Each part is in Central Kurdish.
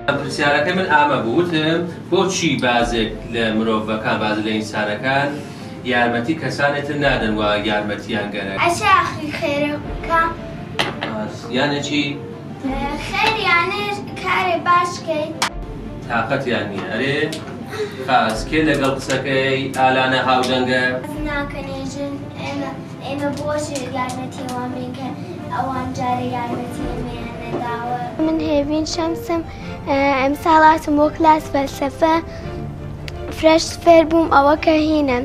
پرسیارەکە من ئامە بووتم بۆچی بازێک لە مرۆڤەکان باز لە ئینسانەکان یارمەتی کەسانێتر نادەن وە یارمەتیان گەرە ئەچە ئاخی خێرەکە یانە چی؟ خێر یانە کارێ باشکەی تااقەتیان نییە ئەرێ خاس کێ لەگەڵ قسەکەی ئالانە هاودەنگە ناکەنێژن ئێمە بۆچی یارمەتیەوان بینکە ئەوان جارە یارمەتی ئێمەیان نەداوە. من هێوین شەمسم ئەمساڵ هاتم بۆ کلاس فەلسەفە فرەش فێر بووم ئەوە کە هینە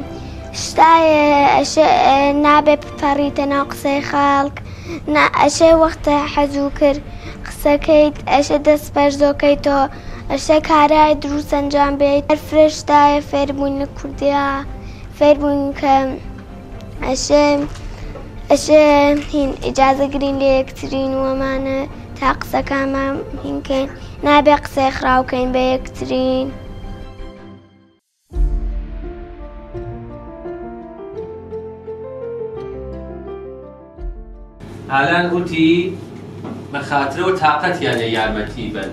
شتایە نابێ بپەڕیتە ناو قسەی خاڵک ئەشێ وەختە حەزوو کرد قسەکەیت ئەشە دەست بەرزۆکەیتەوە ئەشە کارای دروست ئەنجام بێت هەر فرەشتایە فێربوون لە کوردیا فێربوون کە ئەشێ هین ئیجازە گرین لە یەکترین وەمانە تا قسەکانمان هینکەین نابێ قسەی خراوکەین بە یەکترین. ئالان وتی بە خاترەوە تااقەتیانە یارمەتی بن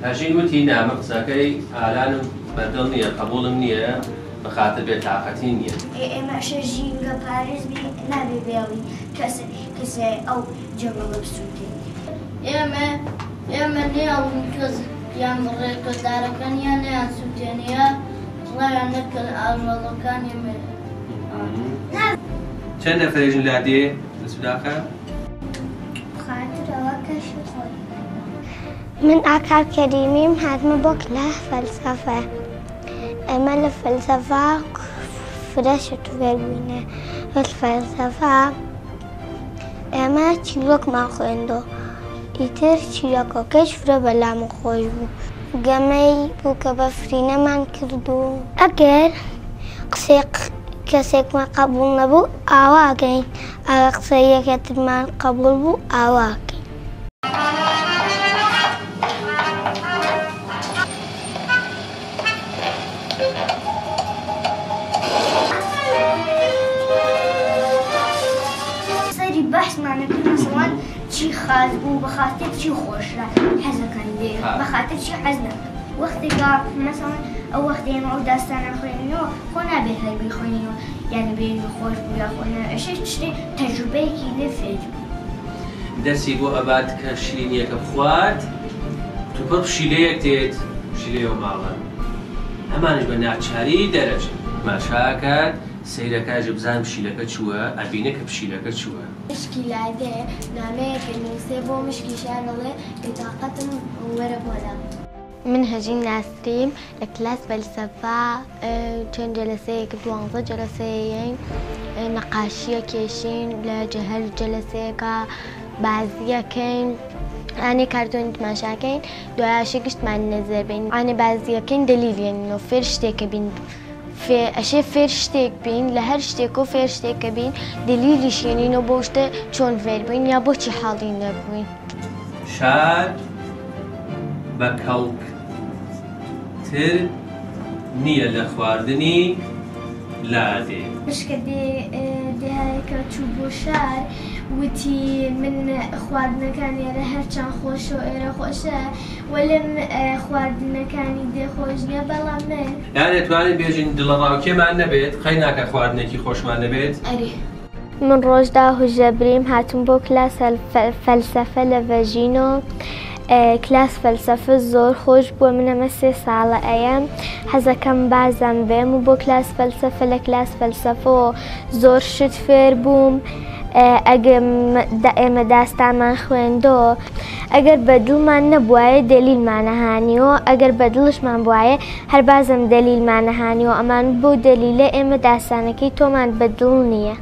هەژین وتی نامە قسەکەی ئالانم بەردڵ نییە قبوڵم نییە بە خاتر بێت تااقەتی نییە. ئێمە شەژینگە پارێزبی نابێ بێڵی کەسێ ئەو جەمەڵە بسووتێ ئێمە نێڵین کەس یان ڕێکەدارەکان یان نیان سووتێنە ڕایان نەکەن ئاژەڵەکانی چەند نەفرێژن لادێ لە سوداکە؟ خاترەوە کەشی خۆی. من ئاکار کەریمیم هاتمە بۆ کلاس فەلسەفە ئەمە لە فەلسەفە فرەشت فێربووینە فەلسەفە ئێمە چیرۆکمان خوێندەوە ئیتر چیرۆکەکەش فرە بەلامە خۆش بوو گەمەی بوو کە بەفرینەمان کردو ئەگەر قسەی کەسێکمان قبول نەبوو ئاواکەین ئەگە قسەی یەکێترمان قبول بوو ئاواکەین. سەری بەحسمانە کرد مەسەڵەن چی خاز بوو بەخاتر چی خۆشرا حەزەکەن لێ بەخاتر چی حەز نەکەن وەختێکا مەسەڵەن ئەو وەختێ ئێمە ئەو داستانە خوێنینەوە خۆ نابێت هەر بیخوێنینەوە یانە بێوی خۆش بوو یا خۆ ئەشێ شتێ تەجروبەیەکی لێ فێر بوو. دەستی بۆ ئەبات کە شیرینیەکە بخوات تو پڕ پشیلەیەک دێت پشیلەیەوە ماڵە ئەمانش بە ناچاری دەرەچن ماشاکات سەیرەکە بزان پشیلەکە چووە ئەبینە کە پشیلەکە چووە. مشکی لادێ نامەیەکە نووسێ بۆ مشکیشان دەڵێ بێتاقەتم وەرە بۆلام. من هەژین ناسریم لە کلاس فەلسەفە چەند جەلسەیەک 12 جەلسەیەین نەقاشیە کێشین لە هەر جەلسەیەکە بازیەکەین ئانێ کارتۆنی تماشاکەین دوایاشی گشتمان نەزەر بین ئانێ بازیەکەین دەلیلێنەوە فێر شتێکە بین ئەشێ فێر شتێک بین لە هەر شتێک و فێر شتێکە بین دلیلی شێنینەوە بۆ شتە چۆن فێر بووین یا بۆچی حاڵی نەبووین. شار بە کەڵکتر نییە لە خواردنی لادێ. مشکە دێهایەکە چوو بۆ شار وتی من خواردنەکان ئێرە هەرچەند خۆشە و ئێرە خۆشە وەلم خواردنەکانی دێخۆش نییە بەڵام من دەتوانین بێژین دڵە ڕاوکێمان نەبێت خەی ناکە خواردنێکی خۆشمان نەبێت. من ڕۆژدا هوژەبریم هاتم بۆ کلاس فەلسەفە لە ڤەژینۆ کلاس فەلسەفە زۆر خۆش بووە من ئەمە 3 ساڵە ئەیەم حەزەکەم بازم بێم و بۆ کلاس فەلسەفە لە کلاس فەلسەفەوە زۆر شت فێر بووم ئێمە داستانمان خوێندەوە ئەگەر بەدڵمان نەبوایە دەلیلمانەهانیەوە ئەگەر بەدڵشمان بواە هەر بازم دەلیلمانەهانیەوە ئەمان بۆ دەلیلە ئێمە داستانەکەی تۆمان بەدڵ نییە.